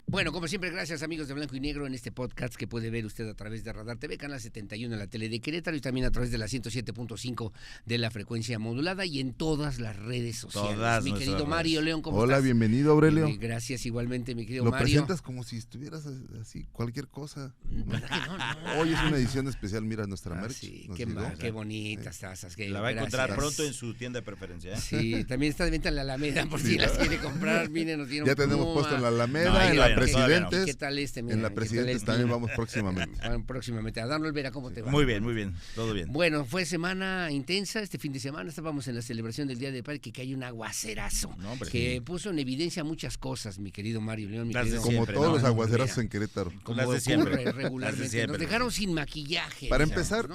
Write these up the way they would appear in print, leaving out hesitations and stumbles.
Bueno, como siempre, gracias amigos de Blanco y Negro en este podcast que puede ver usted a través de Radar TV, Canal 71 en la tele de Querétaro y también a través de la 107.5 de la frecuencia modulada y en todas las redes sociales. Todas mi querido redes. Mario León, ¿cómo Hola, estás? bienvenido, Aurelio. Gracias igualmente, mi querido Lo Mario. presentas como si estuvieras así, cualquier cosa. ¿Verdad que no? Hoy es una edición especial, mira nuestra merch. Sí, nos qué, llegó. qué bonitas tazas. La va a encontrar gracias. pronto en su tienda de preferencia. Sí, también está de venta en la Alameda, por si las quiere comprar. Miren, nos dieron Ya tenemos Puma. puesto en la Alameda, No, en todavía la no, Presidentes. ¿Qué tal este? Mira, En la ¿qué tal Presidentes el también vino? vamos próximamente. Bueno, próximamente. Adán Olvera, ¿cómo te va? Muy bien, todo bien. Bueno, fue semana intensa, este fin de semana estábamos en la celebración del Día del Padre, que hay un aguacerazo, No, hombre, que sí. puso en evidencia muchas cosas, mi querido Mario León, mi Las de querido Como siempre, todos ¿no? los aguacerazos Mira, en Querétaro. como Las de siempre. ocurre Las de regularmente. siempre. Nos dejaron sin maquillaje. Para digamos, empezar,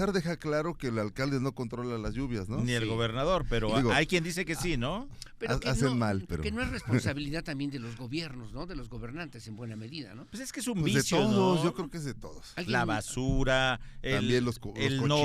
¿no? deja claro que el alcalde no controla las lluvias, ¿no? Ni el Sí. gobernador, pero Digo, hay quien dice que sí, ¿no? Pero que hacen no, mal, pero... que no es responsabilidad también de los gobiernos, ¿no? De los gobernantes en buena medida, ¿no? Pues es que es un Pues de vicio, todos, ¿no? yo creo que es de todos. Alguien- La basura, También los el no cochinos.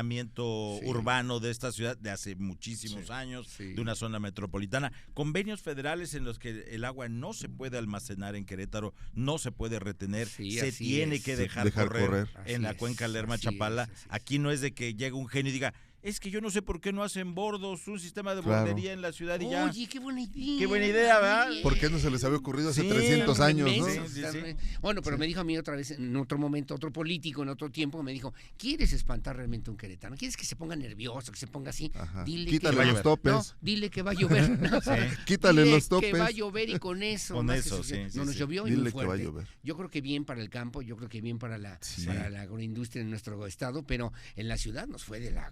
ordenamiento Sí. urbano de esta ciudad de hace muchísimos años, Sí. de una zona metropolitana, convenios federales en los que el agua no se puede almacenar en Querétaro, no se puede retener, Sí, se así tiene es. que Se dejar, dejar correr, correr. en Así la es, cuenca Lerma-Chapala. así es. Aquí no es de que llegue un genio y diga, es que yo no sé por qué no hacen bordos, un sistema de Claro. bordería en la ciudad y ya. Oye, qué buena idea. Qué buena idea, ¿verdad? Bien. ¿Por qué no se les había ocurrido hace Sí, 300 años, no? Inmensos, Sí, sí, sí. Bueno, pero me dijo a mí otra vez, en otro momento, otro político, en otro tiempo, me dijo, ¿quieres espantar realmente a un queretano? ¿Quieres que se ponga nervioso, que se ponga así? Ajá. Dile Quítale que los topes. No, dile que va a llover. No, Quítale dile los topes. que va a llover y con eso. Con más que eso, suficiente. sí, No sí, nos sí. llovió y Dile muy que va a fuerte. llover. Yo creo que bien para el campo, yo creo que bien para la agroindustria en nuestro estado, pero en la ciudad nos fue de la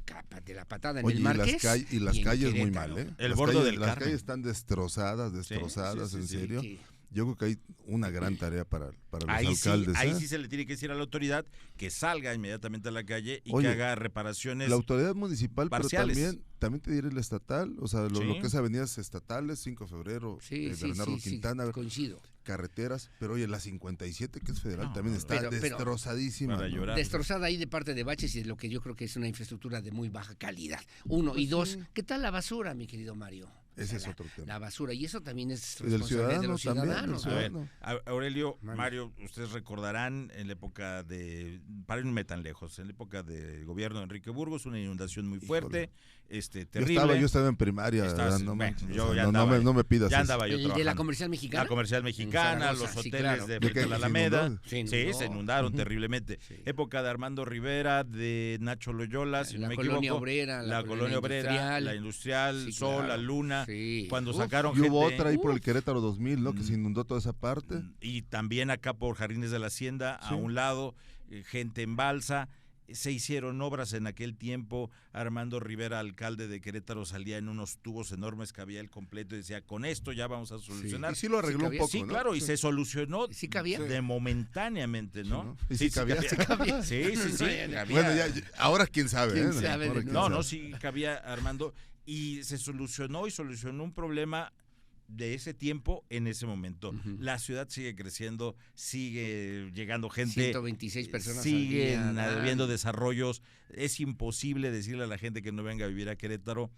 patada en Oye, el Marqués. y las en calles muy Querétaro. mal, ¿eh? El Las bordo calles- del Las Carmen. calles están destrozadas, sí, en sí. serio. Sí. Yo creo que hay una gran tarea para los Ahí sí, alcaldes. ahí ¿eh? sí se le tiene que decir a la autoridad que salga inmediatamente a la calle y Oye, que haga reparaciones. La autoridad municipal, parciales. pero también te diré la estatal, o sea, lo Sí. que es avenidas estatales, 5 de febrero, Sí, sí, Bernardo sí, Quintana, coincido. carreteras, pero oye, la 57 que es federal No, también no, está pero- destrozadísima. Para ¿no? llorar. Destrozada ahí de parte de baches y de lo que yo creo que es una infraestructura de muy baja calidad. Uno. Pues Y dos, sí. ¿qué tal la basura, mi querido Mario? Ese es la, otro tema. La basura, y eso también es Y del responsabilidad de ciudadano los también, ciudadanos. del A ver, ciudadano. Aurelio, Mande. Mario, ustedes recordarán en la época para irme tan lejos, en la época del gobierno de Enrique Burgos, una inundación muy fuerte, terrible. Yo estaba en primaria, Estabas- no, bueno, manches, yo o sea, ya no andaba me, no me pidas Ya eso. andaba yo El de la trabajando. comercial mexicana. La comercial mexicana, Zaragoza, los sí, hoteles claro. de ¿De frente qué? a la ¿Se Alameda. inundó? Se Sí, inundó. se inundaron terriblemente. Sí. Época de Armando Rivera, de Nacho Loyola, si La no me colonia equivoco. obrera, La colonia obrera, industrial. la industrial, Sí, Sol, claro. la Luna. Sí. Cuando Uf, sacaron Y hubo gente. otra ahí por el Querétaro 2000, ¿no? Que Mm. se inundó toda esa parte. Y también acá por Jardines de la Hacienda, a Sí. un lado, gente en balsa. Se hicieron obras en aquel tiempo. Armando Rivera, alcalde de Querétaro, salía en unos tubos enormes que había el completo y decía, con esto ya vamos a solucionar. Y sí lo arregló Sí un cabía. poco, Sí, ¿no? claro, y se solucionó ¿Sí cabía? de momentáneamente, ¿no? ¿no? Y sí cabía. Sí cabía. Sí, sí, sí. cabía. Bueno, ahora quién sabe. ¿Quién ¿eh? sabe? Ahora quién No, sabe. no, sí cabía, Armando. Y se solucionó un problema de ese tiempo en ese momento. Ujú. La ciudad sigue creciendo, sigue llegando gente. 126 personas al Siguen día, habiendo desarrollos. Es imposible decirle a la gente que no venga a vivir a Querétaro,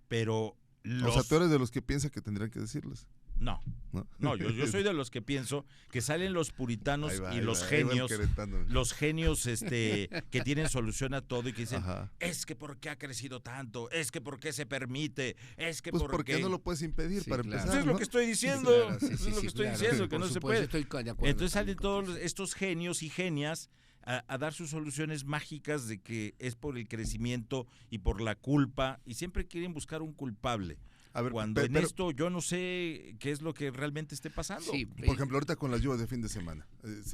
pero O sea, tú eres de los que piensa que tendrían que decirles. No, ¿no? no, yo soy de los que pienso que salen los puritanos Ahí va, y ahí los va, ahí va el genios, queretano. los genios que tienen solución a todo y que dicen, Ajá. es que por qué ha crecido tanto, es que por qué se permite, es que Pues por ¿por qué no lo puedes impedir Sí, para claro. empezar? Eso es lo ¿no? que estoy diciendo, Claro, sí, eso sí, es lo sí, que estoy claro, diciendo, sí, que por no se supuesto, puede. estoy de acuerdo Entonces salen también todos contigo. estos genios y genias a dar sus soluciones mágicas de que es por el crecimiento y por la culpa, y siempre quieren buscar un culpable. A ver, Cuando en pero, esto yo no sé qué es lo que realmente esté pasando. Sí, por ejemplo, ahorita con las lluvias de fin de semana,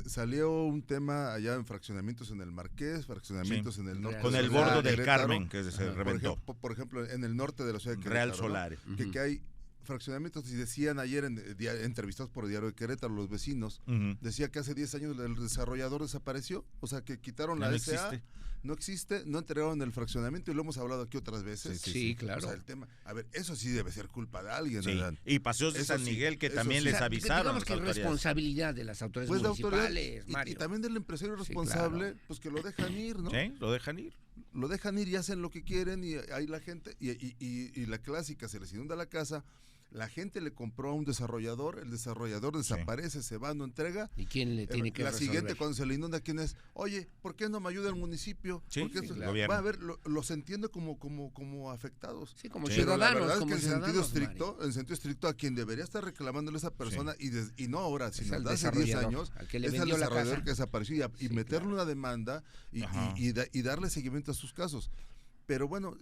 salió un tema allá en fraccionamientos en el Marqués, fraccionamientos en el norte. Con de el la ciudad bordo de del Querétaro. Carmen, que se Ajá. reventó. Por ejemplo, en el norte de la ciudad de Real Querétaro, ¿no? Solare. Que hay fraccionamientos, y decían ayer entrevistados por el Diario de Querétaro, los vecinos, Ujú. decía que hace 10 años el desarrollador desapareció, o sea que quitaron Ya la no SA, existe. no existe, no entregaron el fraccionamiento y lo hemos hablado aquí otras veces. Sí, claro. O sea, el tema, a ver, eso sí debe ser culpa de alguien, Sí. ¿verdad? Y Paseos de Eso San sí, Miguel, que eso también sí. les O sea, avisaron. digamos las que es autoridades. responsabilidad de las autoridades Pues la autoridad municipales, y Mario. también del empresario Sí, responsable, claro. pues que lo dejan ir, ¿no? Sí, lo dejan ir. Lo dejan ir y hacen lo que quieren y ahí la gente, y la clásica, se les inunda la casa, La gente le compró a un desarrollador, el desarrollador desaparece, se va, no entrega. ¿Y quién le tiene que La resolver? siguiente, cuando se le inunda, ¿quién es? Oye, ¿por qué no me ayuda el municipio? Sí, Porque sí, esto- el gobierno. va a ver, los entiende como afectados. Sí, como Sí. Pero la ciudadanos. verdad es como que ciudadanos, en sentido estricto, a quien debería estar reclamándole a esa persona, y no ahora, Es sino al desde hace 10 desarrollador, años, al que le es al vendió la desarrollador casa. que desapareció y Sí, meterle claro. una demanda Ajá. y darle seguimiento a sus casos. Pero bueno,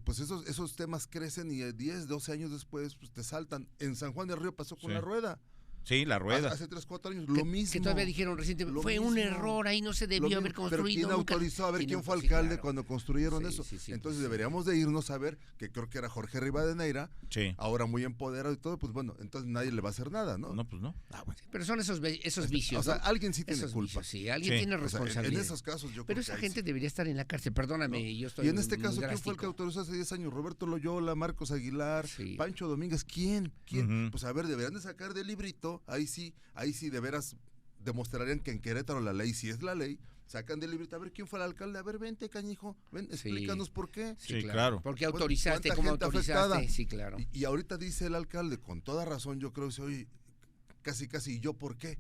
pues esos temas crecen y 10, 12 años después pues, te saltan. En San Juan del Río pasó con Sí. la rueda. Sí, la rueda. Hace 3, 4 años, Que- lo mismo. Que todavía dijeron recientemente, Lo fue un mismo. error, ahí no se Lo debió mismo. haber Pero construido. ¿quién nunca- autorizó? A ver, ¿quién fue sí, alcalde claro. cuando construyeron Sí, eso? sí, sí, Entonces pues, deberíamos de irnos a ver, que creo que era Jorge Rivadeneira, Sí. ahora muy empoderado y todo, pues bueno, entonces nadie le va a hacer nada, ¿no? No, pues no. Sí, pero son esos vicios. O sea, ¿no? alguien sí tiene Esos culpa. vicios, sí, alguien Sí. tiene O sea, responsabilidad. en esos casos yo Pero creo esa que ahí gente sí. debería estar en la cárcel, perdóname, yo estoy Y en este muy caso, ¿quién fue el que drástico. autorizó hace 10 años? Roberto Loyola, Marcos Aguilar, Sí. Pancho Domínguez, ¿quién? Ujú. Pues a ver, deberían de sacar del librito, ahí sí de veras demostrarían que en Querétaro la ley sí es la ley, sacan del librito, a ver quién fue el alcalde, a ver, vente cañijo, ven, Sí. explícanos por qué. Sí, claro. ¿Por qué ¿Cuánta autorizaste? gente ¿Cómo autorizaste? afectada? Sí, claro. Y ahorita dice el alcalde, con toda razón, yo creo, dice, oye, casi, ¿y yo por qué?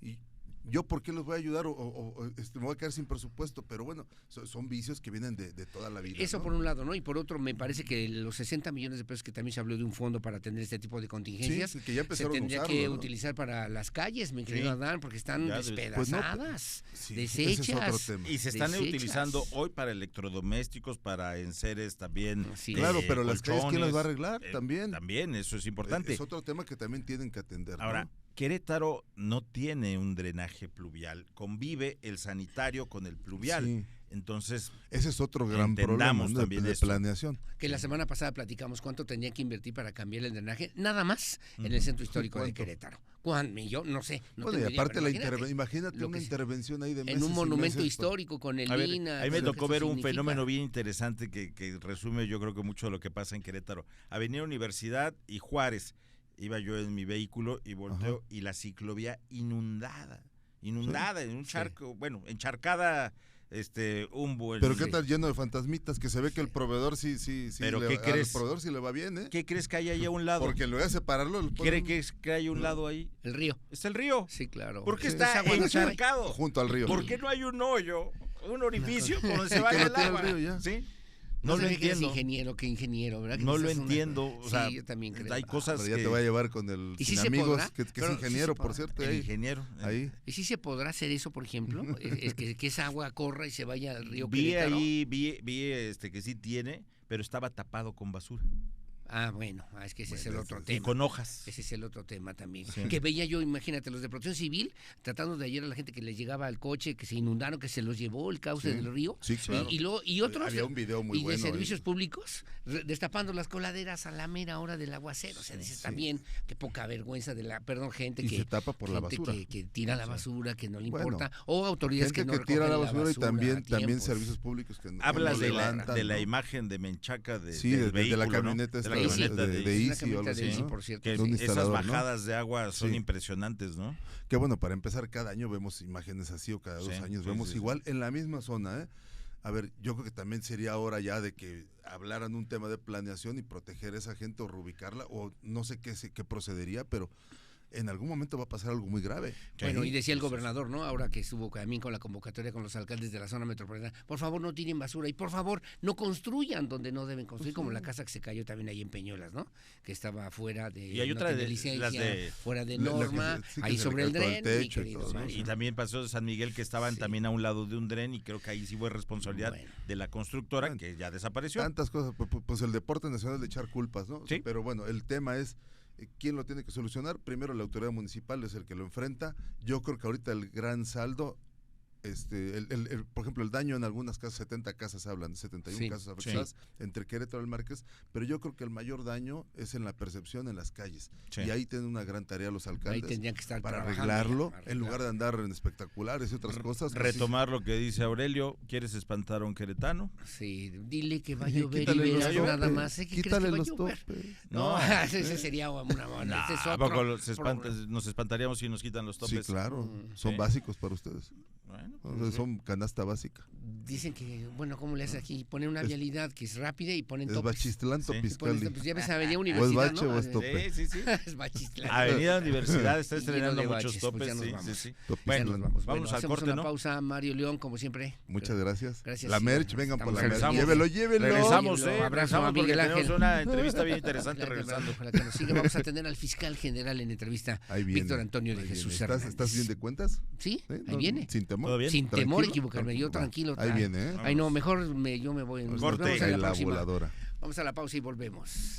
¿Y yo por qué les voy a ayudar me voy a quedar sin presupuesto? Pero bueno, son vicios que vienen de toda la vida. Eso ¿no? por un lado, ¿no? Y por otro, me parece que los 60 millones de pesos que también se habló de un fondo para atender este tipo de contingencias, Sí, que ya se empezaron a tendría usarlo, que ¿no? utilizar para las calles, mi querido Sí. Adán, porque están Ya despedazadas, Sí, deshechas. ese es otro tema. Y se están Desechas. utilizando hoy para electrodomésticos, para enseres también. Sí. Claro, pero las calles, ¿quién las va a colchones, arreglar? También. También, eso es importante. Es otro tema que también tienen que atender. ¿no? Ahora, Querétaro no tiene un drenaje pluvial, convive el sanitario con el pluvial. Sí. Entonces, Ese es otro gran problema, Entendamos ¿no? también de esto. planeación. Que la semana pasada platicamos cuánto tenía que invertir para cambiar el drenaje, nada más en el centro histórico de ¿Cuánto? Querétaro. ¿Cuánto? Yo no sé. No Bueno, y tengo idea, aparte pero imagínate lo una que se- intervención ahí de meses en un y monumento meses, histórico con el a ver, INA. ahí me con lo tocó que ver eso un significa. fenómeno bien interesante que resume yo creo que mucho de lo que pasa en Querétaro. Avenida Universidad y Juárez. Iba yo en mi vehículo y volteo y la ciclovía inundada en un charco, bueno, encharcada un buen... Pero qué tal lleno de fantasmitas, que se ve que el proveedor sí Pero le, ¿qué crees? al proveedor sí le va bien, ¿eh? ¿Qué crees que hay ahí a un lado? Porque en lugar de separarlo, le ¿Cree ponen que hay un lado ahí? El río. Es el río. Sí, claro. ¿Por qué Sí, está esa agua no se va. encharcado? junto al río. ¿Por qué no hay un hoyo, un orificio por donde se Que vaya lo el tire al agua? río ya. ¿Sí? No No lo sé qué es entiendo. qué ingeniero, ¿verdad? Que No lo quizás entiendo. O sea, sí, yo también creo. hay cosas Pero ya que... te va a llevar con el ¿Y sí sin se amigos, podrá? que es Pero sí ingeniero, se por podrá. cierto. El ahí. ingeniero. Ahí. ¿Y si se podrá hacer eso, por ejemplo? Es que esa agua corra y se vaya al río Vi Querétaro. ahí, vi que sí tiene, pero estaba tapado con basura Ah, bueno, es que ese es el otro y tema. con hojas. Ese es el otro tema también. Sí. Que veía yo, imagínate, los de Protección Civil tratando de ayudar a la gente que les llegaba al coche, que se inundaron, que se los llevó el cauce Sí. del río. Sí, claro. Y otros Había un video muy y bueno de ahí. servicios públicos destapando las coladeras a la mera hora del aguacero. O sea, dices Sí. también que poca vergüenza de la, gente Y que se tapa por la gente basura. que tira la basura, que no le Bueno, importa, o autoridades Gente que no que tira la recogen basura y a también tiempos. servicios públicos que Hablas no de levantan, la ¿no? imagen de Menchaca Sí, del de la vehículo, ¿no? camioneta De la esta camioneta de de Easy Una camioneta o algo de así, Easy, ¿no? por cierto. Que de un esas instalador, ¿no? bajadas de agua son Sí. impresionantes, ¿no? Que bueno, para empezar, cada año vemos imágenes así o cada 2 Sí, años sí, vemos sí, igual en la misma zona, ¿eh? A ver, yo creo que también sería hora ya de que hablaran un tema de planeación y proteger a esa gente o reubicarla, o no sé qué procedería, pero en algún momento va a pasar algo muy grave. Bueno, Sí, y decía el sí, sí, gobernador, ¿no? Ahora que estuvo también con la convocatoria con los alcaldes de la zona metropolitana, por favor no tiren basura y por favor no construyan donde no deben construir, como la casa que se cayó también ahí en Peñuelas, ¿no? Que estaba fuera de, Y hay no otra tiene de- licencia, las de- fuera de la que norma, sí que ahí se sobre le el cayó todo dren, el mi techo y querido todo, ¿no? Mario. Y también pasó de San Miguel que estaban Sí. también a un lado de un dren y creo que ahí sí fue responsabilidad Bueno. de la constructora Bueno, que ya desapareció. Tantas cosas, pues el deporte nacional de echar culpas, ¿no? Sí. Pero bueno, el tema es quién lo tiene que solucionar. Primero la autoridad municipal es el que lo enfrenta. Yo creo que ahorita el gran saldo, por ejemplo, el daño en algunas casas, 70 casas hablan, 71 Sí, casas afectadas entre Querétaro y el Márquez, pero yo creo que el mayor daño es en la percepción en las calles. Sí. Y ahí tienen una gran tarea los Ahí alcaldes tendrían que estar para trabajando arreglarlo, ya, en lugar de andar en espectaculares y otras cosas. Retomar lo que dice Aurelio, ¿quieres espantar a un queretano? Sí, dile que va a Sí, llover y quítale los verás topes, nada más. ¿Qué crees que Quítale va a los llover? topes. No, No. ese sería una buena. Ese es ¿A otro poco problema. nos espantaríamos si nos quitan los Sí, topes? claro, son Sí. básicos para ustedes. Bueno, Entonces, son canasta básica. Dicen que, bueno, ¿cómo le hace aquí? Ponen una vialidad que es rápida y ponen Es topes. Bachistlán, Sí. Topiscali. Pues ya ves, Avenida O es Universidad, bache ¿no? o es tope. Sí, sí, sí. Es Bachistlán. Avenida Universidad está Y lleno estrenando de muchos baches, pues topes, ya nos sí, sí, vamos. sí. Topistlán. Bueno, Bueno, vamos al hacemos corte, una ¿no? pausa, Mario León, como siempre. Muchas gracias. Gracias. La Sí, merch, vengan por la estamos merch. regresamos. Llévelo. Regresamos, Un abrazo regresamos a porque Miguel tenemos Ángel. una entrevista bien interesante regresando. Para que nos siga, vamos a tener al fiscal general en entrevista, Ahí viene. Víctor Antonio de Ahí Jesús viene. Hernández. ¿Estás bien de cuentas? Sí, ¿Sí? ahí No, viene. Sin temor. ¿Todo bien? Sin temor a ¿Tranquilo? equivocarme, yo Va. tranquilo. Ahí viene, ¿eh? Ay, no, mejor yo me voy. Nos Corte. vemos en Ahí la la próxima. voladora. Vamos a la pausa y volvemos.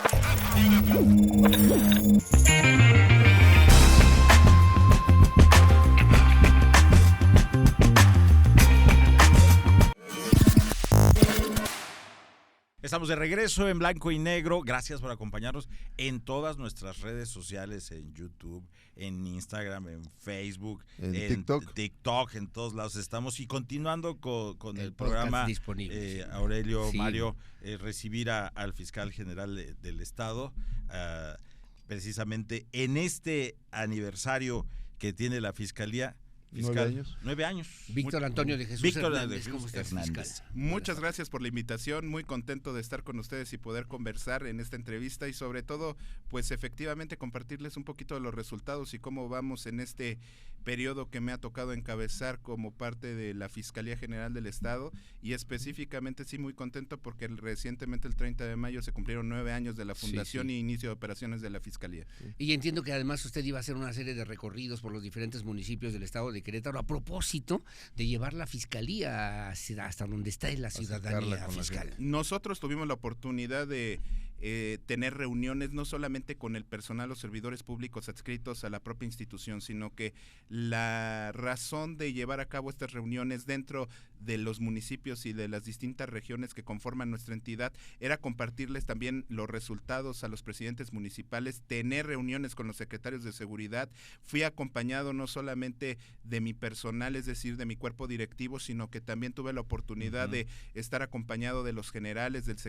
Estamos de regreso en Blanco y Negro. Gracias por acompañarnos en todas nuestras redes sociales, en YouTube, en Instagram, en Facebook, En TikTok. en todos lados estamos. Y continuando con el podcast programa, disponible, sí. Aurelio, Sí. Mario, recibir al fiscal general del Estado, precisamente en este aniversario que tiene la Fiscalía. 9 años. 9 años. Víctor Antonio de Jesús Víctor Hernández, de ¿cómo Jesús estás, Hernández. fiscal? Muchas gracias por la invitación, muy contento de estar con ustedes y poder conversar en esta entrevista y sobre todo, pues efectivamente compartirles un poquito de los resultados y cómo vamos en este periodo que me ha tocado encabezar como parte de la Fiscalía General del Estado y específicamente sí muy contento porque recientemente el 30 de mayo se cumplieron 9 años de la fundación y inicio de operaciones de la Fiscalía. Y entiendo que además usted iba a hacer una serie de recorridos por los diferentes municipios del estado de Querétaro a propósito de llevar la fiscalía hasta donde está en la ciudadanía con la fiscal. Nosotros tuvimos la oportunidad de tener reuniones no solamente con el personal o servidores públicos adscritos a la propia institución, sino que la razón de llevar a cabo estas reuniones dentro de los municipios y de las distintas regiones que conforman nuestra entidad era compartirles también los resultados a los presidentes municipales, tener reuniones con los secretarios de seguridad. Fui acompañado no solamente de mi personal, es decir, de mi cuerpo directivo, sino que también tuve la oportunidad de estar acompañado de los generales, del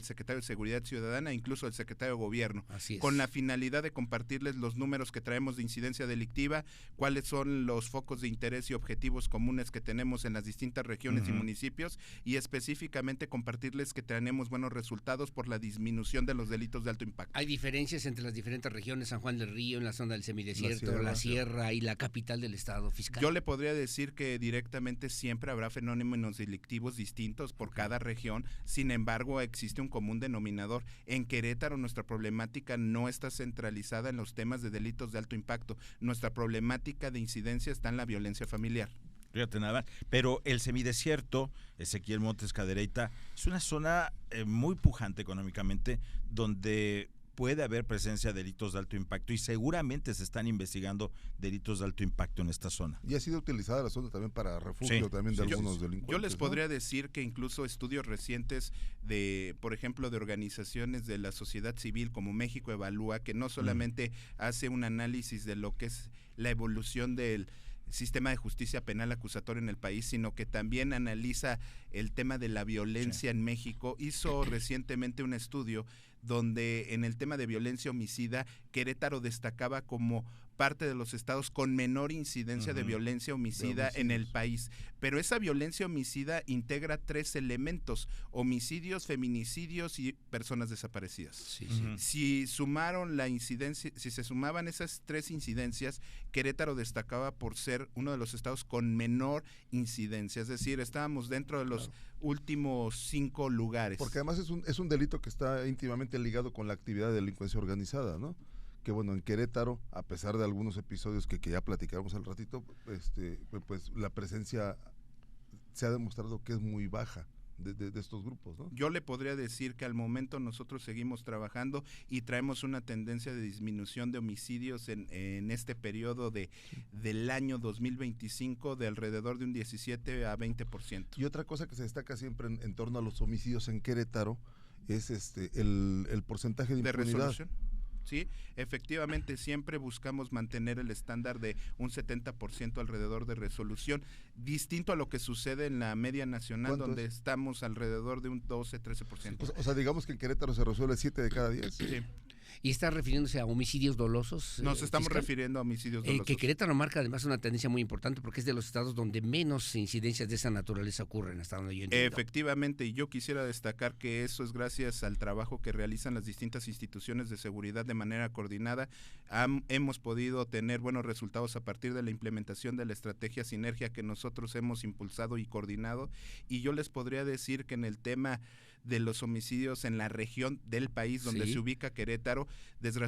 secretario de Seguridad Ciudadana, incluso del secretario de Gobierno, con la finalidad de compartirles los números que traemos de incidencia delictiva, cuáles son los focos de interés y objetivos comunes que tenemos en las distintas regiones y municipios, y específicamente compartirles que tenemos buenos resultados por la disminución de los delitos de alto impacto. ¿Hay diferencias entre las diferentes regiones, San Juan del Río, en la zona del semidesierto, la sierra y la capital del estado fiscal? Yo le podría decir que directamente siempre habrá fenómenos delictivos distintos por cada región, sin embargo existe un común denominador. En Querétaro nuestra problemática no está centralizada en los temas de delitos de alto impacto, nuestra problemática de incidencia está en la violencia familiar. Fíjate nada más. Pero el semidesierto, Ezequiel Montes Cadereyta, es una zona muy pujante económicamente, donde puede haber presencia de delitos de alto impacto y seguramente se están investigando delitos de alto impacto en esta zona. Y ha sido utilizada la zona también para refugio también de algunos delincuentes. Yo les ¿no? podría decir que incluso estudios recientes de, por ejemplo, de organizaciones de la sociedad civil como México Evalúa, que no solamente hace un análisis de lo que es la evolución del sistema de justicia penal acusatoria en el país, sino que también analiza el tema de la violencia en México. Hizo recientemente un estudio donde en el tema de violencia homicida, Querétaro destacaba como parte de los estados con menor incidencia de violencia homicida en el país. Pero esa violencia homicida integra 3 elementos: homicidios, feminicidios y personas desaparecidas. Si sumaron la incidencia, si se sumaban esas 3 incidencias, Querétaro destacaba por ser uno de los estados con menor incidencia, es decir, estábamos dentro de los últimos 5 lugares. Porque además es un delito que está íntimamente ligado con la actividad de delincuencia organizada, ¿no? Que bueno, en Querétaro, a pesar de algunos episodios que ya platicamos al ratito, pues la presencia se ha demostrado que es muy baja de estos grupos, ¿no? Yo le podría decir que al momento nosotros seguimos trabajando y traemos una tendencia de disminución de homicidios en este periodo del año 2025 de alrededor de un 17 a 20%. Y otra cosa que se destaca siempre en torno a los homicidios en Querétaro es el porcentaje de impunidad. Resolución. Sí, efectivamente siempre buscamos mantener el estándar de un 70% alrededor de resolución, distinto a lo que sucede en la media nacional, donde estamos alrededor de un 12-13%. O sea, digamos que en Querétaro se resuelve 7 de cada 10. Sí. ¿Y está refiriéndose a homicidios dolosos? Nos estamos fiscal? refiriendo a homicidios dolosos. Que Querétaro marca además una tendencia muy importante porque es de los estados donde menos incidencias de esa naturaleza ocurren, hasta donde yo entiendo. Efectivamente, y yo quisiera destacar que eso es gracias al trabajo que realizan las distintas instituciones de seguridad de manera coordinada. Hemos podido tener buenos resultados a partir de la implementación de la estrategia Sinergia que nosotros hemos impulsado y coordinado, y yo les podría decir que en el tema de los homicidios en la región del país donde Sí. se ubica Querétaro,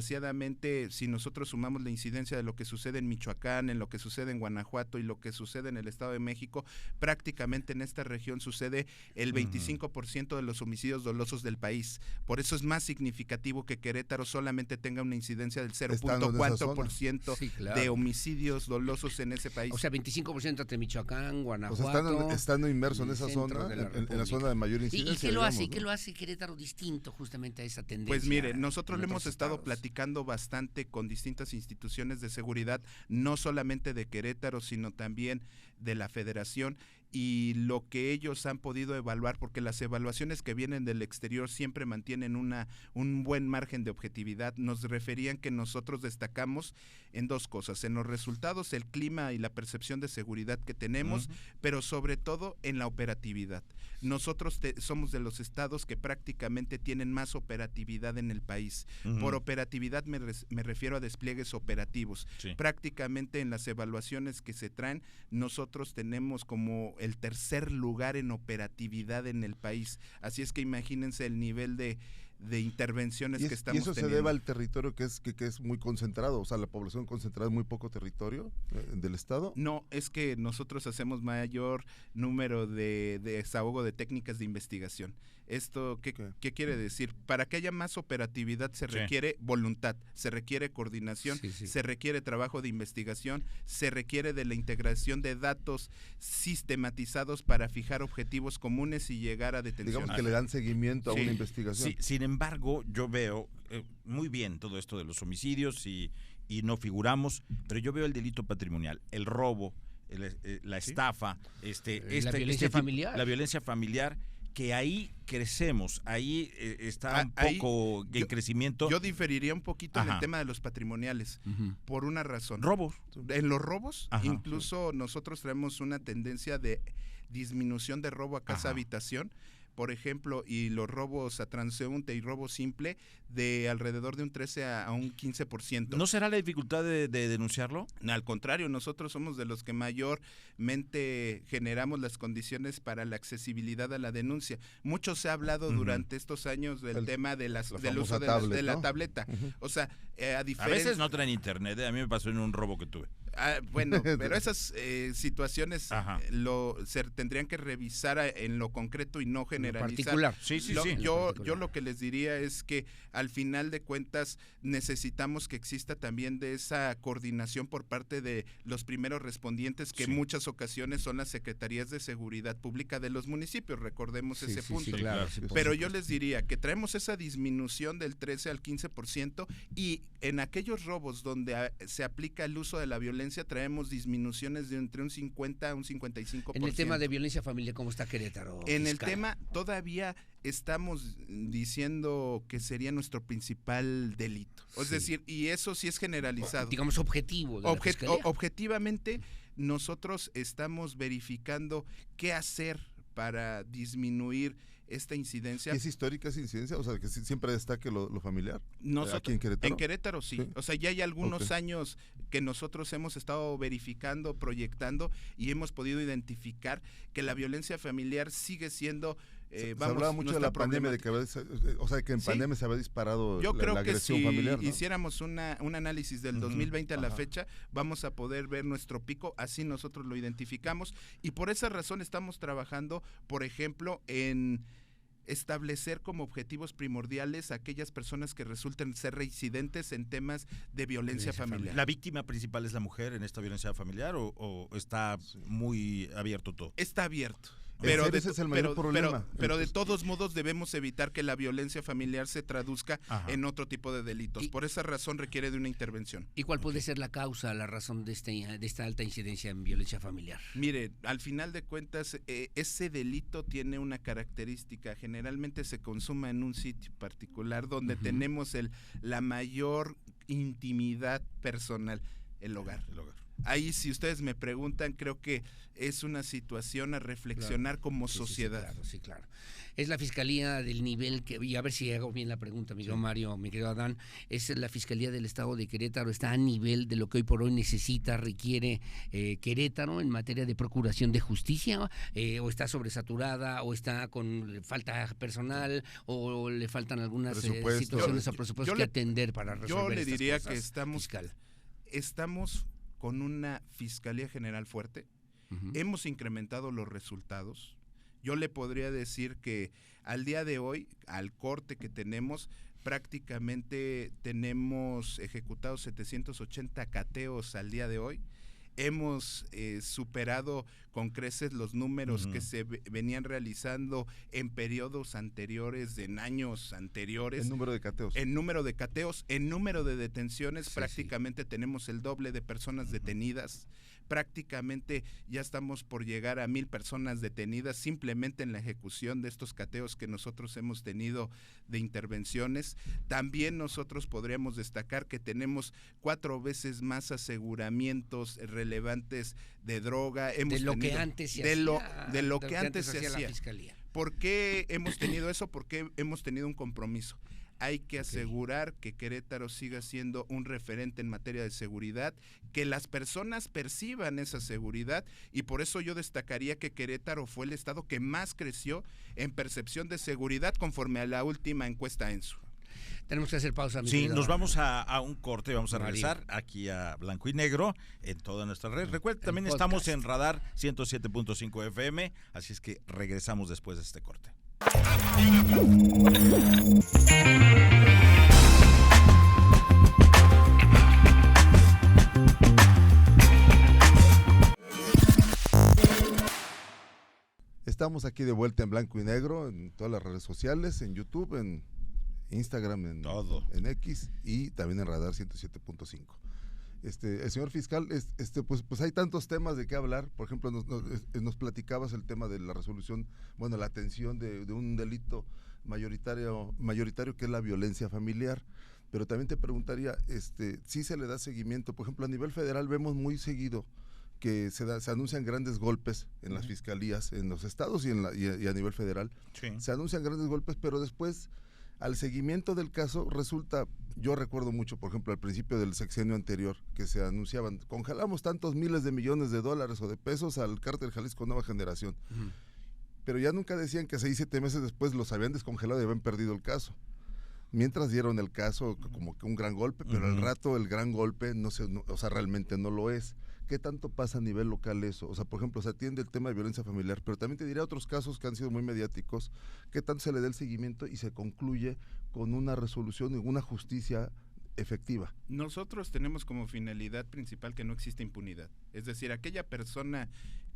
desgraciadamente, si nosotros sumamos la incidencia de lo que sucede en Michoacán, en lo que sucede en Guanajuato y lo que sucede en el Estado de México, prácticamente en esta región sucede el 25% de los homicidios dolosos del país. Por eso es más significativo que Querétaro solamente tenga una incidencia del Estando en esa 0.4% Sí, claro. de homicidios dolosos en ese país. O sea, 25% entre Michoacán, O Guanajuato. sea, estando inmerso en el esa centro zona, de la en la República. zona de mayor ¿Y incidencia. qué lo hace? digamos, ¿Qué ¿no? lo hace Querétaro distinto justamente a esa tendencia? Pues mire, nosotros en lo hemos otros estado estados? platicando bastante con distintas instituciones de seguridad, no solamente de Querétaro, sino también de la Federación, y lo que ellos han podido evaluar, porque las evaluaciones que vienen del exterior siempre mantienen un buen margen de objetividad, nos referían que nosotros destacamos en dos cosas: en los resultados, el clima y la percepción de seguridad que tenemos, pero sobre todo en la operatividad. Nosotros somos de los estados que prácticamente tienen más operatividad en el país. Por operatividad me refiero a despliegues operativos. Sí. Prácticamente en las evaluaciones que se traen, nosotros tenemos como el tercer lugar en operatividad en el país. Así es que imagínense el nivel de intervenciones que estamos y eso teniendo. se debe al territorio que es muy concentrado, o sea, la población concentrada es muy poco territorio del estado. No, es que nosotros hacemos mayor número de desahogo de técnicas de investigación. ¿Esto qué quiere decir? Para que haya más operatividad se requiere voluntad, se requiere coordinación, Sí. se requiere trabajo de investigación, se requiere de la integración de datos sistematizados para fijar objetivos comunes y llegar a detención. Digamos que le dan seguimiento a Sí. una investigación. Sí, sin embargo, yo veo muy bien todo esto de los homicidios y no figuramos, pero yo veo el delito patrimonial, el robo, la estafa, La violencia familiar. La violencia familiar, que ahí crecemos, ahí está un Ahí poco en crecimiento. Yo diferiría un poquito en Ajá. el tema de los patrimoniales, Ujú. por una razón. Robos. En los robos, Ajá. incluso nosotros traemos una tendencia de disminución de robo a casa Ajá. habitación, por ejemplo, y los robos a transeúnte y robo simple de alrededor de un 13 a un 15%. ¿No será la dificultad de denunciarlo? Al contrario, nosotros somos de los que mayormente generamos las condiciones para la accesibilidad a la denuncia. Mucho se ha hablado durante estos años del tema de del famosa uso de tablet, la ¿no? tableta. O sea, a A diferencia... veces no traen internet, a mí me pasó en un robo que tuve. Bueno, pero esas situaciones Ajá. se tendrían que revisar en lo concreto y no generalizar. particular. Sí. Yo lo que les diría es que al final de cuentas necesitamos que exista también de esa coordinación por parte de los primeros respondientes, que en muchas ocasiones son las secretarías de seguridad pública de los municipios, recordemos ese punto. claro. Sí, por Pero supuesto. yo les diría que traemos esa disminución del 13 al 15% y en aquellos robos donde se aplica el uso de la violencia traemos disminuciones de entre un 50 a un 55%. En el tema de violencia familiar, ¿cómo está Querétaro? En el fiscal? tema todavía estamos diciendo que sería nuestro principal delito. Es Sí. decir, y eso sí es generalizado. Digamos objetivo de la Fiscalía. Objetivamente, nosotros estamos verificando qué hacer para disminuir esta incidencia. ¿Es histórica esa incidencia? O sea, que siempre destaque lo familiar. Nosotros, ¿Aquí en Querétaro? En Querétaro sí. Sí. O sea, ya hay algunos Ok. años que nosotros hemos estado verificando, proyectando y hemos podido identificar que la violencia familiar sigue siendo Se hablaba mucho de nuestra la pandemia, problemática. o sea, que en Sí. pandemia se había disparado Yo creo la que agresión si familiar, ¿no? hiciéramos un análisis del Ujú, 2020 a la ajá. fecha, vamos a poder ver nuestro pico, así nosotros lo identificamos y por esa razón estamos trabajando, por ejemplo, en establecer como objetivos primordiales a aquellas personas que resulten ser reincidentes en temas de violencia familiar. ¿La víctima principal es la mujer en esta violencia familiar o está muy abierto todo? Está abierto. Pero ese es el mayor problema. Pero de todos modos debemos evitar que la violencia familiar se traduzca en otro tipo de delitos. Por esa razón requiere de una intervención. ¿Y cuál puede ser la causa, la razón de esta alta incidencia en violencia familiar? Mire, al final de cuentas, ese delito tiene una característica. Generalmente se consuma en un sitio particular donde tenemos la mayor intimidad personal, el hogar. Ahí, si ustedes me preguntan, creo que es una situación a reflexionar como sociedad. Sí, claro. Es la Fiscalía del nivel que, y a ver si hago bien la pregunta, mi querido Mario, mi querido Adán, es la Fiscalía del Estado de Querétaro, está a nivel de lo que hoy por hoy requiere Querétaro en materia de procuración de justicia, o está sobresaturada, o está con falta personal, o le faltan algunas situaciones o presupuestos que atender para resolver. Yo le diría cosas, que estamos con una Fiscalía General fuerte, hemos incrementado los resultados. Yo le podría decir que al día de hoy, al corte que tenemos, prácticamente tenemos ejecutados 780 cateos al día de hoy. Hemos superado con creces los números que se venían realizando en periodos anteriores, en años anteriores. El número de cateos. En número de cateos, en número de detenciones, prácticamente tenemos el doble de personas detenidas. Prácticamente ya estamos por llegar a 1,000 personas detenidas simplemente en la ejecución de estos cateos que nosotros hemos tenido de intervenciones. También nosotros podríamos destacar que tenemos 4 veces más aseguramientos relevantes de droga. De lo que antes se hacía la Fiscalía. ¿Por qué hemos tenido eso? Porque hemos tenido un compromiso. Hay que asegurar que Querétaro siga siendo un referente en materia de seguridad, que las personas perciban esa seguridad, y por eso yo destacaría que Querétaro fue el estado que más creció en percepción de seguridad conforme a la última encuesta ENSU. Tenemos que hacer pausa. Sí, nos vamos a un corte, vamos a regresar aquí a Blanco y Negro en toda nuestra red. Recuerden, también estamos en Radar 107.5 FM, así es que regresamos después de este corte. Estamos aquí de vuelta en Blanco y Negro, en todas las redes sociales, en YouTube, en Instagram, en X y también en Radar 107.5. El señor fiscal, pues hay tantos temas de qué hablar. Por ejemplo, nos platicabas el tema de la resolución, la atención de un delito mayoritario que es la violencia familiar. Pero también te preguntaría, si se le da seguimiento. Por ejemplo, a nivel federal vemos muy seguido que se anuncian grandes golpes en las fiscalías, en los estados y a nivel federal. Sí. Se anuncian grandes golpes, pero después, al seguimiento del caso, resulta, yo recuerdo mucho, por ejemplo, al principio del sexenio anterior, que se anunciaban, congelamos tantos miles de millones de dólares o de pesos al Cártel Jalisco Nueva Generación. Pero ya nunca decían que 6, 7 meses después los habían descongelado y habían perdido el caso. Mientras dieron el caso como que un gran golpe, pero al rato el gran golpe realmente no lo es. ¿Qué tanto pasa a nivel local eso? O sea, por ejemplo, se atiende el tema de violencia familiar, pero también te diré otros casos que han sido muy mediáticos. ¿Qué tanto se le da el seguimiento y se concluye con una resolución y una justicia efectiva? Nosotros tenemos como finalidad principal que no existe impunidad. Es decir, aquella persona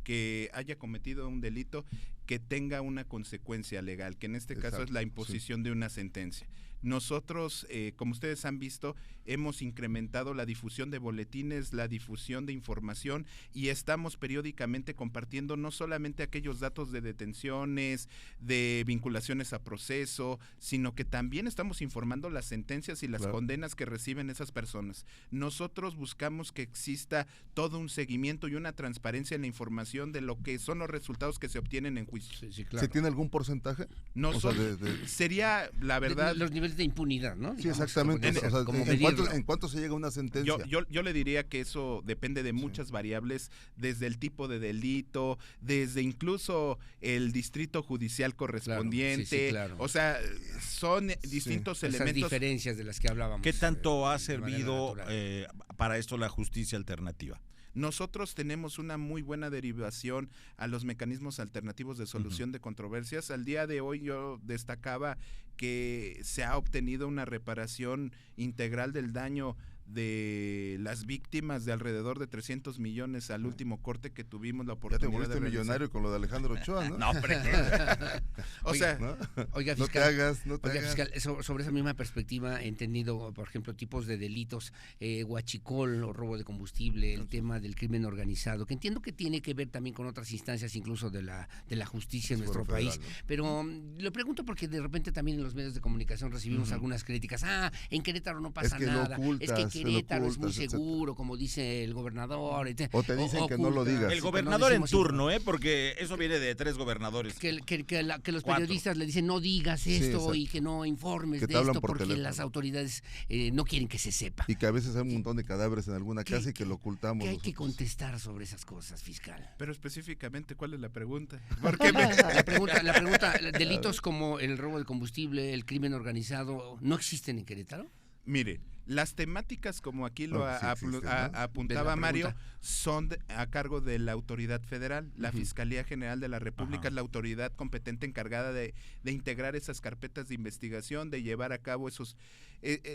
que haya cometido un delito, que tenga una consecuencia legal, que en este caso es la imposición de una sentencia. Nosotros, como ustedes han visto, hemos incrementado la difusión de boletines, la difusión de información, y estamos periódicamente compartiendo no solamente aquellos datos de detenciones, de vinculaciones a proceso, sino que también estamos informando las sentencias y las condenas que reciben esas personas. Nosotros buscamos que exista todo un seguimiento y una transparencia en la información de lo que son los resultados que se obtienen en juicio. Sí, claro. ¿Se tiene algún porcentaje? Sería, la verdad... Los niveles de impunidad, ¿no? Sí, exactamente. ¿En cuánto se llega a una sentencia? Yo le diría que eso depende de muchas variables, desde el tipo de delito, desde incluso el distrito judicial correspondiente. Claro. O sea, son distintos elementos. Esas diferencias de las que hablábamos. ¿Qué tanto ha servido para esto la justicia alternativa? Nosotros tenemos una muy buena derivación a los mecanismos alternativos de solución de controversias. Al día de hoy yo destacaba que se ha obtenido una reparación integral del daño de las víctimas de alrededor de 300 millones al último corte que tuvimos la Ya te oportunidad volviste de realizar. millonario con lo de Alejandro Ochoa, ¿no? No, hombre. O sea, ¿No? Oiga, No te fiscal. hagas, no te Oiga, hagas. fiscal, sobre esa misma perspectiva, he entendido, por ejemplo, tipos de delitos, huachicol o robo de combustible, el tema del crimen organizado, que entiendo que tiene que ver también con otras instancias, incluso de la justicia en nuestro Fuero país. federal, ¿no? Pero lo pregunto porque de repente también en los medios de comunicación recibimos algunas críticas. En Querétaro no pasa que lo nada. ocultas, Es que se lo Querétaro es muy ocultas, etcétera. seguro, como dice el gobernador. O te dicen que no lo digas. El Sí, gobernador que en no decimos turno, porque eso viene de 3 gobernadores. que los 4. periodistas le dicen no digas Sí, esto exacto. y que no informes Que de te hablan esto por porque teléfono. las autoridades no quieren que se sepa. Y que a veces hay un montón de cadáveres en alguna ¿Qué- casa y que lo ocultamos. ¿Qué hay que nosotros. contestar sobre esas cosas, fiscal? pero específicamente, ¿cuál es la pregunta? Porque La pregunta, delitos como el robo de combustible, el crimen organizado, ¿no existen en Querétaro? Mire, las temáticas, como aquí lo No, sí existen, ¿no? apuntaba De la Mario, pregunta. son a cargo de la autoridad federal. La Fiscalía General de la República Ajá. es la autoridad competente encargada de integrar esas carpetas de investigación, de llevar a cabo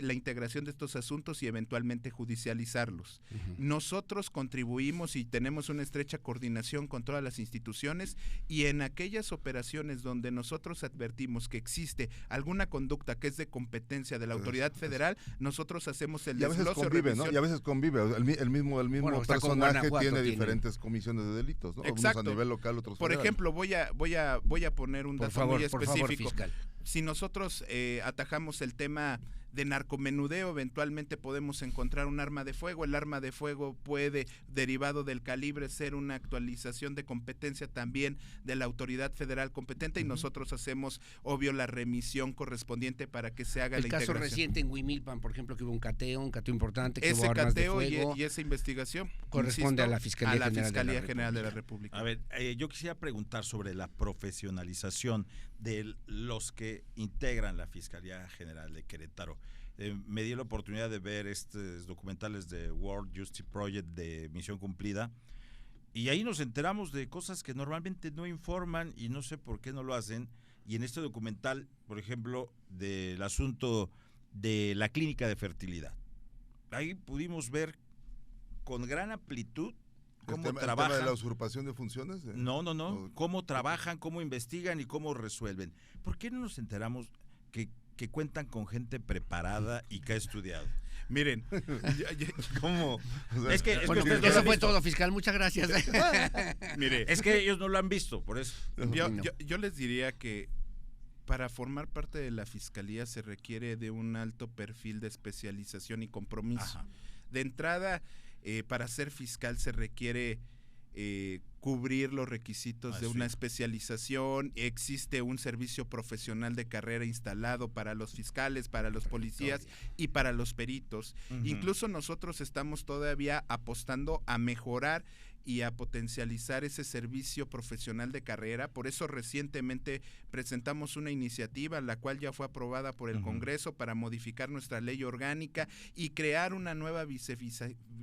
la integración de estos asuntos y eventualmente judicializarlos. Nosotros contribuimos y tenemos una estrecha coordinación con todas las instituciones, y en aquellas operaciones donde nosotros advertimos que existe alguna conducta que es de competencia de la autoridad federal, nosotros hacemos el Y a veces desglose o convive, ¿no? revisión. Y a veces convive. El mismo Bueno, está con personaje Guanajuato, tiene tiene. diferentes comisiones de delitos, ¿no? Exacto. Unos a nivel local, otros Por federal. ejemplo, voy a poner un Por dato favor, muy por favor, específico. fiscal. Si nosotros atajamos el tema de narcomenudeo, eventualmente podemos encontrar un arma de fuego. El arma de fuego puede, derivado del calibre, ser una actualización de competencia también de la autoridad federal competente, y nosotros hacemos, obvio, la remisión correspondiente para que se haga El la caso integración. reciente en Huimilpan, por ejemplo, que hubo un cateo importante, que Ese hubo armas de cateo fuego. y esa investigación corresponde a la Fiscalía General de la Fiscalía General de la República. A ver, yo quisiera preguntar sobre la profesionalización de los que integran la Fiscalía General de Querétaro. Me di la oportunidad de ver estos documentales de World Justice Project de Misión Cumplida, y ahí nos enteramos de cosas que normalmente no informan y no sé por qué no lo hacen. Y en este documental, por ejemplo, del asunto de la clínica de fertilidad, ahí pudimos ver con gran amplitud cómo ¿El tema trabajan. de la usurpación de funciones? No, O- cómo trabajan, cómo investigan y cómo resuelven. ¿Por qué no nos enteramos que cuentan con gente preparada y que ha estudiado? Miren, ¿Cómo? O sea, Es que Bueno, ustedes no lo eso han fue visto. todo, fiscal. Muchas gracias. mire, Es que ellos no lo han visto, por eso. yo les diría que para formar parte de la fiscalía se requiere de un alto perfil de especialización y compromiso. Ajá. De entrada, para ser fiscal se requiere cubrir los requisitos de sí. una especialización. Existe un servicio profesional de carrera instalado para los fiscales, para los policías y para los peritos. Ujú. Incluso nosotros estamos todavía apostando a mejorar y a potencializar ese servicio profesional de carrera. Por eso recientemente presentamos una iniciativa, la cual ya fue aprobada por el Ujú. Congreso, para modificar nuestra ley orgánica y crear una nueva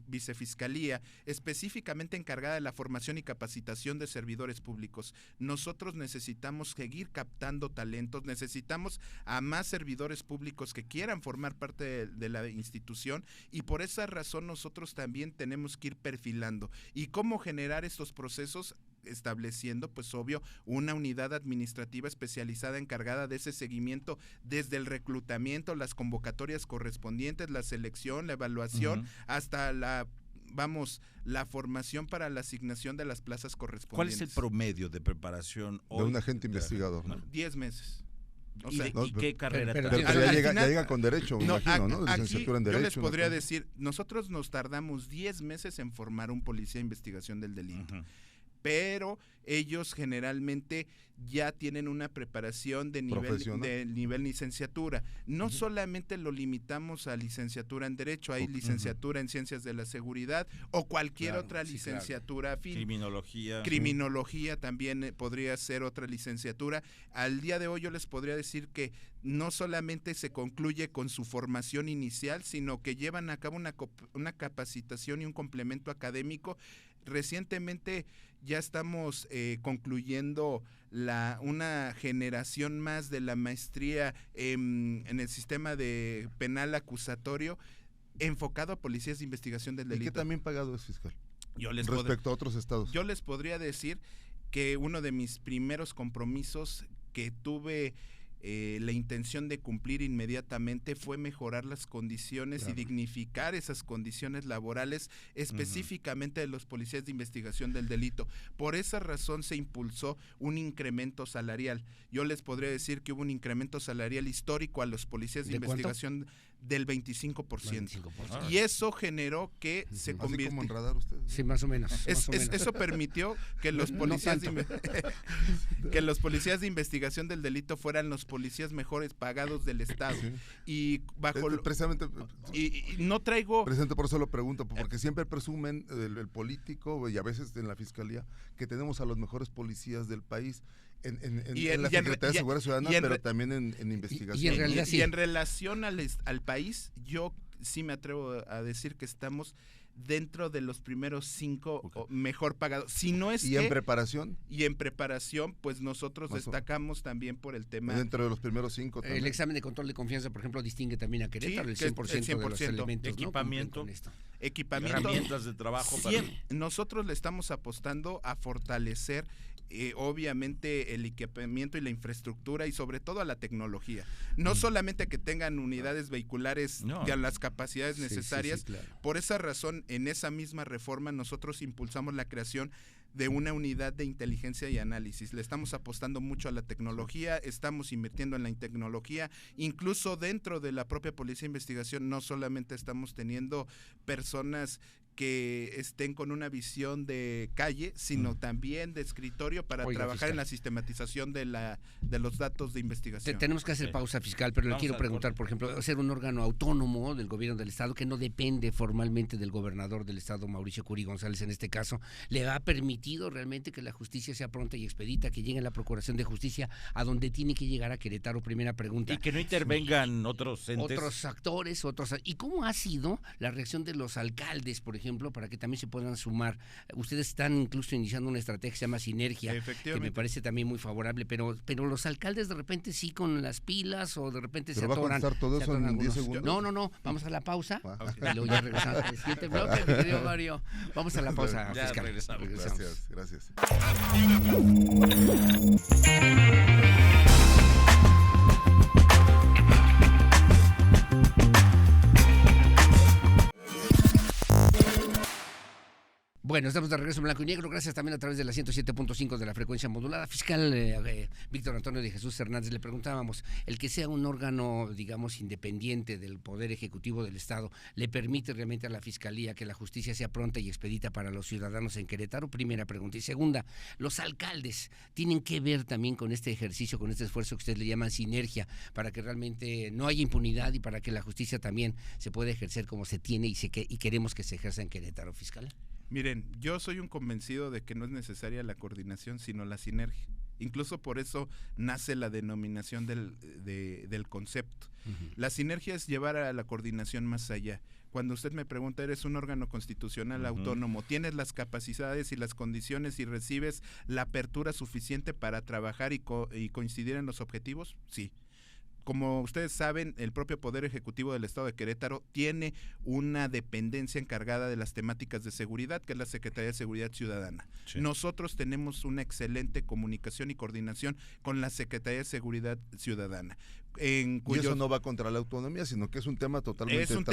vicefiscalía específicamente encargada de la formación y capacitación de servidores públicos. Nosotros necesitamos seguir captando talentos, necesitamos a más servidores públicos que quieran formar parte de la institución, y por esa razón nosotros también tenemos que ir perfilando. ¿Y cómo generar estos procesos? Estableciendo, pues obvio, una unidad administrativa especializada encargada de ese seguimiento desde el reclutamiento, las convocatorias correspondientes, la selección, la evaluación, Ujú. hasta la formación para la asignación de las plazas ¿Cuál correspondientes. es el promedio de preparación de hoy un agente de la- investigador, ¿no? 10 meses. O ¿Y, sea, de- no, y qué carrera pero- trae? Pero Al- ya al llega, final- ya llega con derecho, me imagino, ¿no? Aquí Licenciatura en yo Derecho. les una podría cosa. decir, nosotros nos tardamos 10 meses en formar un policía de investigación del delito. Ujú. Pero ellos generalmente ya tienen una preparación de Profesional. nivel licenciatura. No solamente lo limitamos a licenciatura en Derecho, hay Ujú. licenciatura en Ciencias de la Seguridad o cualquier Claro, otra sí, licenciatura afín. Criminología. Criminología también podría ser otra licenciatura. Al día de hoy yo les podría decir que no solamente se concluye con su formación inicial, sino que llevan a cabo una capacitación y un complemento académico recientemente ya estamos concluyendo una generación más de la maestría en el sistema de penal acusatorio enfocado a policías de investigación del delito. ¿Y qué también pagado es, fiscal? Respecto a otros estados. Yo les podría decir que uno de mis primeros compromisos que tuve la intención de cumplir inmediatamente fue mejorar las condiciones y dignificar esas condiciones laborales específicamente de los policías de investigación del delito. Por esa razón se impulsó un incremento salarial. Yo les podría decir que hubo un incremento salarial histórico a los policías de investigación del 25%. Y eso generó que se convirtiera... ¿Así como en radar ustedes? Sí, más o menos. Eso permitió que los policías que los policías de investigación del delito fueran los policías mejores pagados del Estado. Sí. Y bajo precisamente y no traigo... Presidente, por eso lo pregunto, porque siempre presumen el político y a veces en la fiscalía que tenemos a los mejores policías del país. En la Secretaría de Seguridad Ciudadana, pero también en investigación. Y en realidad sí. Y en relación al país, yo sí me atrevo a decir que estamos dentro de los primeros 5 mejor pagados. Si no es ¿Y en preparación? Y en preparación, pues nosotros destacamos también por el tema... Dentro de los primeros 5 también. El examen de control de confianza, por ejemplo, distingue también a Querétaro, sí, el 100%, de los elementos. Equipamiento. ¿No? Equipamiento. Herramientas de trabajo. Nosotros le estamos apostando a fortalecer obviamente el equipamiento y la infraestructura y sobre todo a la tecnología. No solamente que tengan unidades vehiculares con las capacidades necesarias. Claro. Por esa razón, en esa misma reforma nosotros impulsamos la creación de una unidad de inteligencia y análisis. Le estamos apostando mucho a la tecnología, estamos invirtiendo en la tecnología, incluso dentro de la propia Policía de Investigación no solamente estamos teniendo personas que estén con una visión de calle, sino también de escritorio para trabajar fiscal en la sistematización de los datos de investigación. Tenemos que hacer pausa, fiscal, pero le quiero preguntar, por ejemplo, ser un órgano autónomo del gobierno del Estado que no depende formalmente del gobernador del Estado, Mauricio Curi González en este caso, ¿le ha permitido realmente que la justicia sea pronta y expedita, que llegue la Procuración de Justicia a donde tiene que llegar a Querétaro? Primera pregunta. Y que no intervengan otros entes. Otros actores, ¿Y cómo ha sido la reacción de los alcaldes, por ejemplo, para que también se puedan sumar? Ustedes están incluso iniciando una estrategia que se llama Sinergia, que me parece también muy favorable, pero los alcaldes de repente sí con las pilas o de repente se atoran. ¿Pero va a contestar todo eso en 10 segundos? No, vamos a la pausa. Y luego ya regresamos al siguiente bloque, mi querido Mario. Vamos a la pausa, ya fiscal. Regresamos. Gracias. Bueno, estamos de regreso en blanco y negro, gracias también a través de la 107.5 de la frecuencia modulada. Fiscal Víctor Antonio de Jesús Hernández, le preguntábamos, el que sea un órgano, digamos, independiente del Poder Ejecutivo del Estado, ¿le permite realmente a la Fiscalía que la justicia sea pronta y expedita para los ciudadanos en Querétaro? Primera pregunta. Y segunda, los alcaldes tienen que ver también con este ejercicio, con este esfuerzo que ustedes le llaman sinergia, para que realmente no haya impunidad y para que la justicia también se pueda ejercer como se tiene y queremos que se ejerza en Querétaro, fiscal. Miren, yo soy un convencido de que no es necesaria la coordinación, sino la sinergia. Incluso por eso nace la denominación del concepto. La sinergia es llevar a la coordinación más allá. Cuando usted me pregunta, eres un órgano constitucional autónomo, ¿tienes las capacidades y las condiciones y recibes la apertura suficiente para trabajar y coincidir en los objetivos? Sí. Como ustedes saben, el propio Poder Ejecutivo del Estado de Querétaro tiene una dependencia encargada de las temáticas de seguridad, que es la Secretaría de Seguridad Ciudadana. Sí. Nosotros tenemos una excelente comunicación y coordinación con la Secretaría de Seguridad Ciudadana. Y eso no va contra la autonomía, sino que es un tema totalmente es un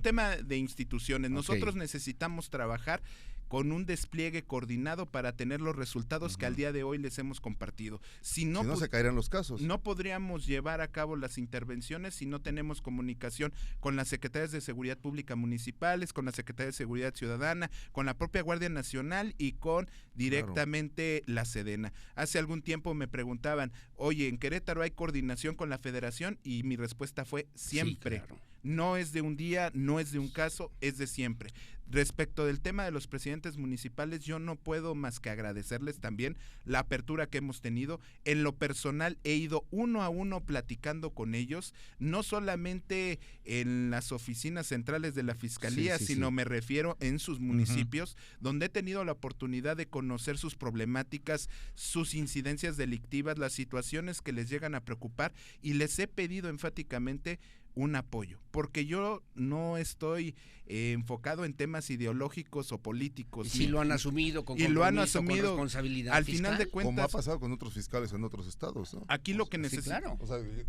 tema de instituciones. Nosotros necesitamos trabajar con un despliegue coordinado para tener los resultados que al día de hoy les hemos compartido. Si no se caerán los casos. No podríamos llevar a cabo las intervenciones si no tenemos comunicación con las secretarías de Seguridad Pública municipales, con la Secretaría de Seguridad Ciudadana, con la propia Guardia Nacional y con directamente la Sedena. Hace algún tiempo me preguntaban, oye, ¿en Querétaro hay coordinación con la Federación? Y mi respuesta fue siempre. Sí, claro. No es de un día, no es de un caso, es de siempre. Respecto del tema de los presidentes municipales, yo no puedo más que agradecerles también la apertura que hemos tenido. En lo personal he ido uno a uno platicando con ellos, no solamente en las oficinas centrales de la Fiscalía, sino me refiero en sus municipios, donde he tenido la oportunidad de conocer sus problemáticas, sus incidencias delictivas, las situaciones que les llegan a preocupar, y les he pedido enfáticamente un apoyo, porque yo no estoy enfocado en temas ideológicos o políticos. Y si lo han asumido con con responsabilidad al fiscal, final de cuentas, como ha pasado con otros fiscales en otros estados, ¿no? Aquí lo que necesita, claro.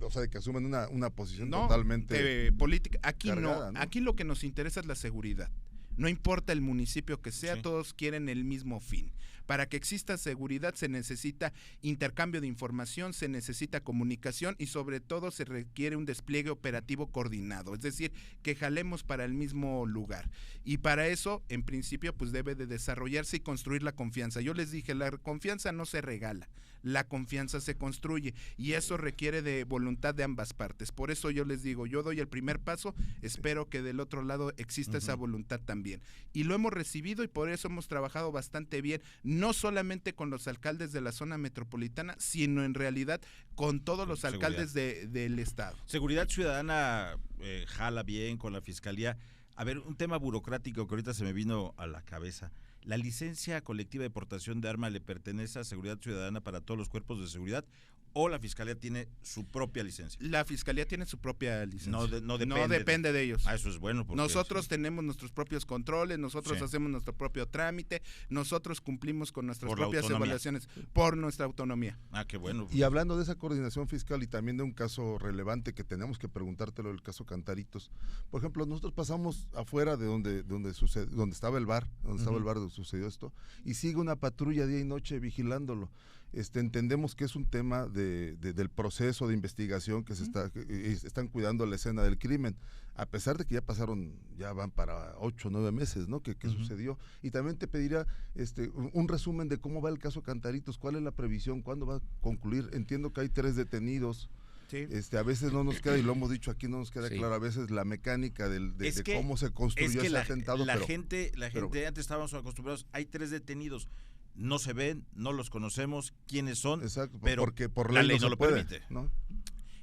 O sea, que asumen una posición no, totalmente política. Aquí cargada, no, aquí lo que nos interesa es la seguridad. No importa el municipio que sea, todos quieren el mismo fin. Para que exista seguridad se necesita intercambio de información, se necesita comunicación y sobre todo se requiere un despliegue operativo coordinado, es decir, que jalemos para el mismo lugar. Y para eso, en principio, pues debe de desarrollarse y construir la confianza. Yo les dije, la confianza no se regala, la confianza se construye y eso requiere de voluntad de ambas partes. Por eso yo les digo, yo doy el primer paso, espero que del otro lado exista esa voluntad también. Y lo hemos recibido y por eso hemos trabajado bastante bien, no solamente con los alcaldes de la zona metropolitana, sino en realidad con todos los alcaldes del estado. Seguridad Ciudadana jala bien con la Fiscalía. A ver, un tema burocrático que ahorita se me vino a la cabeza. ¿La licencia colectiva de portación de arma le pertenece a Seguridad Ciudadana para todos los cuerpos de seguridad o la Fiscalía tiene su propia licencia? La Fiscalía tiene su propia licencia. No depende de ellos. Eso es bueno. Nosotros tenemos nuestros propios controles, nosotros hacemos nuestro propio trámite, nosotros cumplimos con nuestras propias evaluaciones por nuestra autonomía. Qué bueno. Y hablando de esa coordinación fiscal y también de un caso relevante que tenemos que preguntártelo, el caso Cantaritos. Por ejemplo, nosotros pasamos afuera de donde estaba el bar, donde sucedió esto, y sigue una patrulla día y noche vigilándolo. Entendemos que es un tema del proceso de investigación que están cuidando la escena del crimen, a pesar de que ya van para 8 o 9 meses, ¿no? Que sucedió. Y también te pediría un resumen de cómo va el caso Cantaritos, cuál es la previsión, cuándo va a concluir. Entiendo que hay 3 detenidos. Sí. A veces no nos queda, y lo hemos dicho aquí, no nos queda claro a veces la mecánica de cómo se construyó ese atentado. La gente antes estábamos acostumbrados, hay 3 detenidos. No se ven, no los conocemos, quiénes son, pero porque por la ley no lo permite. ¿No?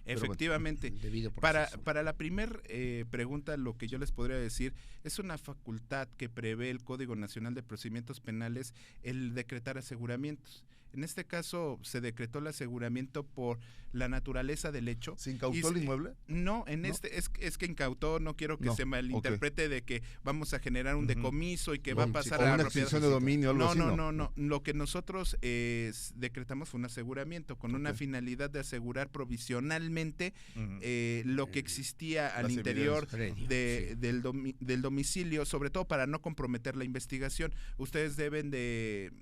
Efectivamente. Para la primer pregunta, lo que yo les podría decir es una facultad que prevé el Código Nacional de Procedimientos Penales el decretar aseguramientos. En este caso se decretó el aseguramiento por la naturaleza del hecho. ¿Se incautó el inmueble? No, es que incautó, no quiero que se malinterprete de que vamos a generar un decomiso y que va a pasar a una extinción de dominio. No. Lo que nosotros decretamos fue un aseguramiento con una finalidad de asegurar provisionalmente lo que existía al interior del domicilio, sobre todo para no comprometer la investigación. Ustedes deben de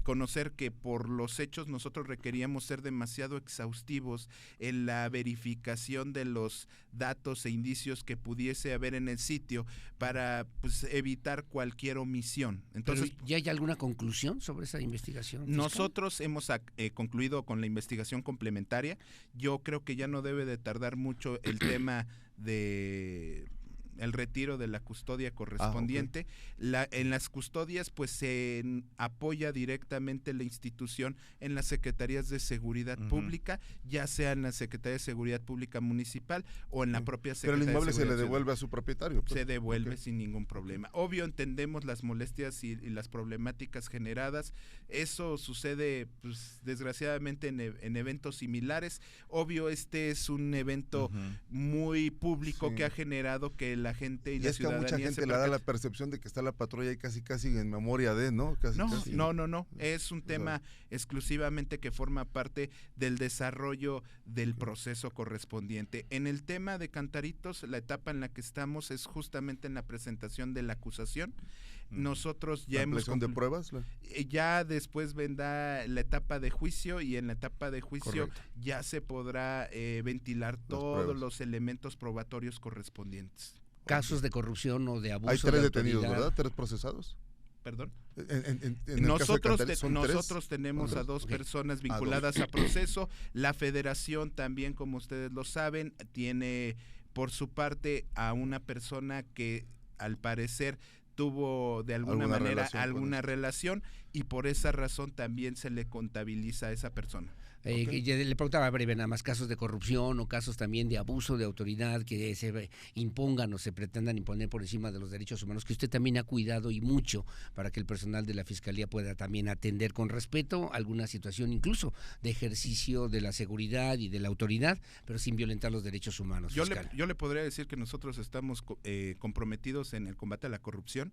conocer que por los hechos nosotros requeríamos ser demasiado exhaustivos en la verificación de los datos e indicios que pudiese haber en el sitio para evitar cualquier omisión. Entonces, ¿ya hay alguna conclusión sobre esa investigación fiscal? Nosotros hemos concluido con la investigación complementaria. Yo creo que ya no debe de tardar mucho el tema de el retiro de la custodia correspondiente. En las custodias pues se apoya directamente la institución en las secretarías de seguridad pública, ya sea en la Secretaría de Seguridad Pública Municipal o en la propia Secretaría de Seguridad. Pero el inmueble se le devuelve a su propietario. Se devuelve sin ningún problema. Obvio, entendemos las molestias y las problemáticas generadas. Eso sucede pues desgraciadamente en eventos similares. Obvio, este es un evento muy público que ha generado que la gente y la ciudadanía... Es que a mucha gente le da la percepción de que está la patrulla ahí casi en memoria de, ¿no? No. Es un tema exclusivamente que forma parte del desarrollo del proceso correspondiente. En el tema de Cantaritos, la etapa en la que estamos es justamente en la presentación de la acusación. Nosotros ya hemos... ¿La de pruebas? Ya después vendrá la etapa de juicio y en la etapa de juicio ya se podrá ventilar todos los elementos probatorios correspondientes. Casos de corrupción o de abuso. Hay 3 detenidos, ¿verdad? 3 procesados. ¿Perdón? En nosotros tenemos a 2 personas vinculadas a proceso. La federación también, como ustedes lo saben, tiene por su parte a una persona que al parecer tuvo de alguna manera alguna relación y por esa razón también se le contabiliza a esa persona. Le preguntaba breve nada más, casos de corrupción o casos también de abuso de autoridad que se impongan o se pretendan imponer por encima de los derechos humanos, que usted también ha cuidado y mucho para que el personal de la Fiscalía pueda también atender con respeto alguna situación incluso de ejercicio de la seguridad y de la autoridad, pero sin violentar los derechos humanos. Yo le podría decir que nosotros estamos comprometidos en el combate a la corrupción.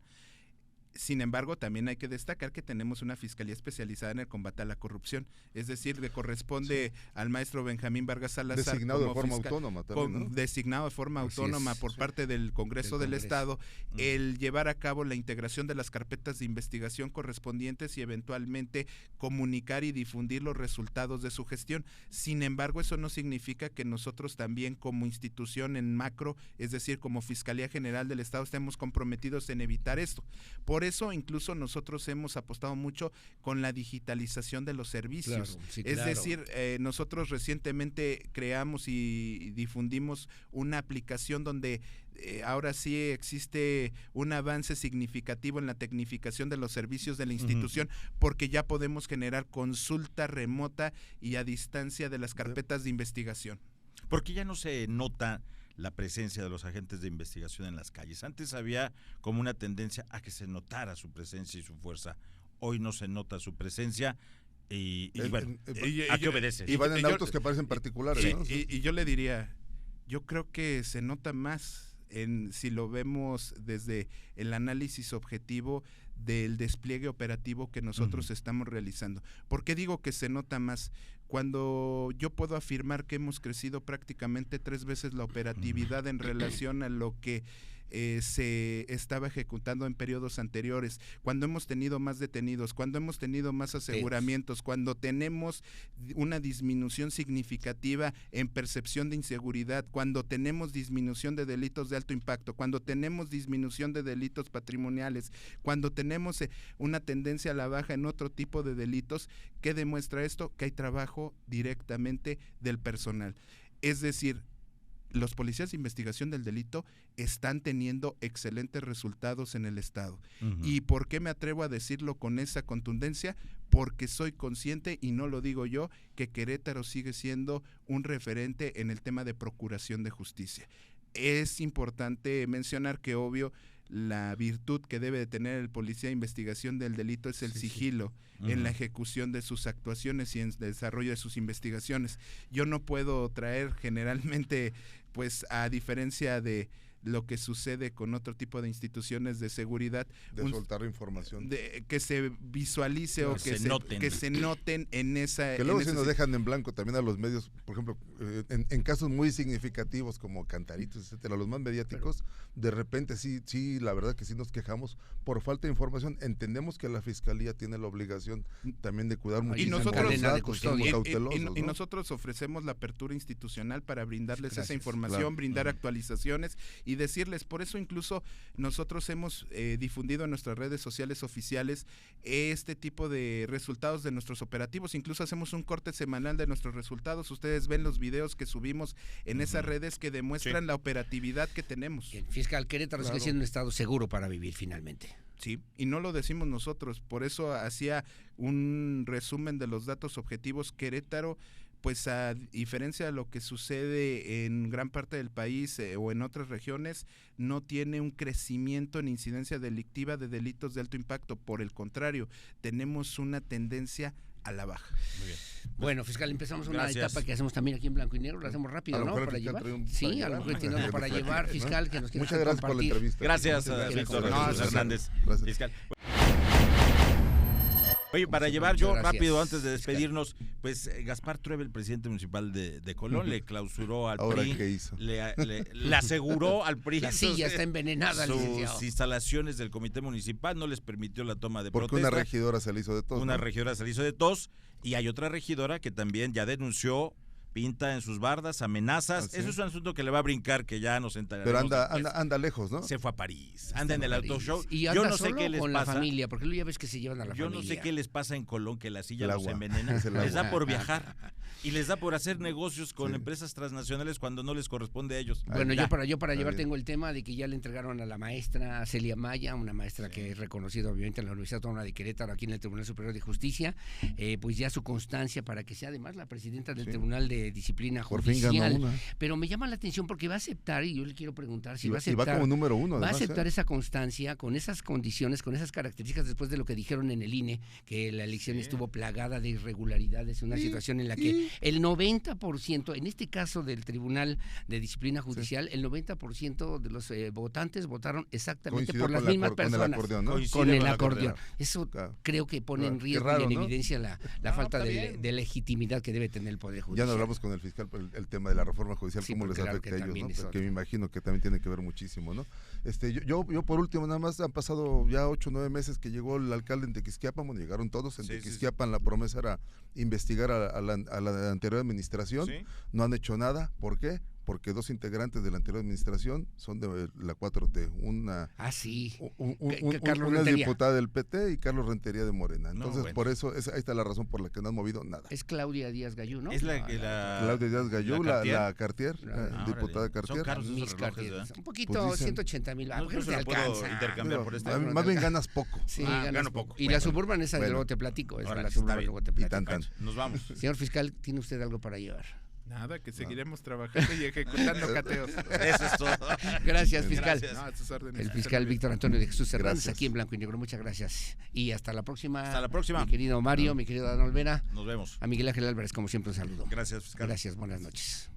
Sin embargo, también hay que destacar que tenemos una fiscalía especializada en el combate a la corrupción, es decir, le corresponde al maestro Benjamín Vargas Salazar designado de forma autónoma también, ¿no? Designado de forma autónoma por parte del Congreso del Estado, el llevar a cabo la integración de las carpetas de investigación correspondientes y eventualmente comunicar y difundir los resultados de su gestión. Sin embargo, eso no significa que nosotros también como institución en macro, es decir, como Fiscalía General del Estado, estemos comprometidos en evitar esto. Por eso incluso nosotros hemos apostado mucho con la digitalización de los servicios. Claro, sí, es decir, nosotros recientemente creamos y difundimos una aplicación donde ahora sí existe un avance significativo en la tecnificación de los servicios de la institución, porque ya podemos generar consulta remota y a distancia de las carpetas de investigación. Porque ya no se nota la presencia de los agentes de investigación en las calles. Antes había como una tendencia a que se notara su presencia y su fuerza. Hoy no se nota su presencia y bueno, ¿a qué obedece? Y van en autos que parecen particulares, ¿no? Y yo le diría, yo creo que se nota más si lo vemos desde el análisis objetivo del despliegue operativo que nosotros estamos realizando. ¿Por qué digo que se nota más? Cuando yo puedo afirmar que hemos crecido prácticamente 3 veces la operatividad en relación a lo que se estaba ejecutando en periodos anteriores, cuando hemos tenido más detenidos, cuando hemos tenido más aseguramientos, cuando tenemos una disminución significativa en percepción de inseguridad, cuando tenemos disminución de delitos de alto impacto, cuando tenemos disminución de delitos patrimoniales, cuando tenemos una tendencia a la baja en otro tipo de delitos, ¿qué demuestra esto? Que hay trabajo directamente del personal. Es decir, los policías de investigación del delito están teniendo excelentes resultados en el Estado. ¿Y por qué me atrevo a decirlo con esa contundencia? Porque soy consciente, y no lo digo yo, que Querétaro sigue siendo un referente en el tema de procuración de justicia. Es importante mencionar que, obvio, la virtud que debe de tener el policía de investigación del delito es el sigilo en la ejecución de sus actuaciones y en el desarrollo de sus investigaciones. Yo no puedo traer generalmente, pues a diferencia de lo que sucede con otro tipo de instituciones de seguridad, soltar información, que se visualice o que se noten en esa... Que luego se nos dejan en blanco también a los medios, por ejemplo, en casos muy significativos como Cantaritos, etcétera, los más mediáticos, de repente sí, la verdad que sí nos quejamos por falta de información. Entendemos que la Fiscalía tiene la obligación también de cuidar muchísimo los datos, somos cautelosos, y nosotros ofrecemos la apertura institucional para brindarles esa información, brindar actualizaciones y decirles. Por eso incluso nosotros hemos difundido en nuestras redes sociales oficiales este tipo de resultados de nuestros operativos. Incluso hacemos un corte semanal de nuestros resultados. Ustedes ven los videos que subimos en esas redes que demuestran la operatividad que tenemos. El fiscal, Querétaro sigue siendo un estado seguro para vivir finalmente. Sí, y no lo decimos nosotros. Por eso hacía un resumen de los datos objetivos. Querétaro, pues a diferencia de lo que sucede en gran parte del país o en otras regiones, no tiene un crecimiento en incidencia delictiva de delitos de alto impacto. Por el contrario, tenemos una tendencia a la baja. Muy bien. Bueno, fiscal, empezamos una etapa que hacemos también aquí en blanco y negro, la hacemos rápido, ¿no? Para llevar. Sí, a lo mejor tiene algo para llevar, fiscal, que nos quiere Muchas gracias por la entrevista. Gracias, Víctor Hernández. Fiscal. Oye, para llevar yo rápido, antes de despedirnos, pues Gaspar Trueba, el presidente municipal de Colón, le clausuró al PRI, ¿qué hizo? Le aseguró al PRI la silla está envenenada, sus instalaciones del comité municipal, no les permitió la toma de protesta. Porque una regidora se le hizo de tos. Una regidora se le hizo de tos, y hay otra regidora que también ya denunció pinta en sus bardas, amenazas. ¿Ah, sí? Eso es un asunto que le va a brincar, que ya nos enteraremos. Pero anda lejos, ¿no? Se fue a París, anda en el París. auto show. Y Yo anda no sé solo qué les con pasa. la familia, porque luego ya ves que se llevan a la Yo familia. no sé qué les pasa en Colón, que la silla El los agua. envenena. Es el Les da agua. por viajar. Y les da por hacer negocios con Sí. empresas transnacionales cuando no les corresponde a ellos. Bueno, Ya. yo para llevar bien. tengo el tema de que ya le entregaron a la maestra Celia Maya, una maestra que es reconocida obviamente en la Universidad Autónoma de Querétaro, aquí en el Tribunal Superior de Justicia, pues ya su constancia para que sea además la presidenta del Sí. Tribunal de Disciplina Por fin ganó Judicial. una. Pero me llama la atención porque va a aceptar, y yo le quiero preguntar si Y va a va aceptar. como número uno, Va a además. aceptar esa constancia con esas condiciones, con esas características, después de lo que dijeron en el INE, que la elección Sí. estuvo plagada de irregularidades, una situación en la que el 90%, en este caso del Tribunal de Disciplina Judicial, el 90% de los votantes votaron exactamente Coincidió por las con mismas con personas. el acordeón, ¿no? Coincide Con el con el acordeón. acordeón. Eso Claro. creo que pone en Qué riesgo raro, y en ¿no? evidencia la No, falta está de bien. legitimidad que debe tener el Poder Judicial. Ya no hablamos con el fiscal por el tema de la reforma judicial, Sí, cómo les porque claro afecta que a ellos, también ¿no? es Porque otro. me imagino que también tiene que ver muchísimo, ¿no? Yo por último, nada más han pasado ya 8 o 9 meses que llegó el alcalde en Tequisquiapan, bueno, llegaron todos en Sí, sí, Tequisquiapan, la promesa era investigar a la anterior administración, Sí. no han hecho nada, ¿por qué? Porque 2 integrantes de la anterior administración son de la 4T, una Ah, sí. una Carlos es Rentería. diputada del PT y Carlos Rentería de Morena. No, Entonces, bueno. por eso, ahí está la razón por la que no han movido nada. Es Claudia Díaz Gayú, ¿no? Es la Claudia Díaz Gayú, la Cartier, Ah, diputada órale. Son Cartier. caros esos Mis relojes, carteras. ¿verdad? Un poquito, Pues dicen- 180,000. No, ¿Por qué no no se te lo puedo alcanza? intercambiar por este. Más bien ganas poco. Sí, Ah, ganas gano poco. poco. Y Bueno. la Suburban, esa Bueno. luego te platico. Esa Órale, la está Suburban bien. luego te Y platico. tan. Nos vamos. Señor fiscal, ¿tiene usted algo para llevar? Nada, que seguiremos trabajando y ejecutando cateos. Eso es todo. Gracias, fiscal. Gracias. No, a sus órdenes. El fiscal Víctor Antonio de Jesús Hernández, Gracias. aquí en Blanco y Negro. Muchas gracias. Y hasta la próxima. Hasta la próxima. Mi querido Mario, mi querido Dan Olvera. Nos vemos. A Miguel Ángel Álvarez, como siempre, un saludo. Gracias, fiscal. Gracias, buenas noches.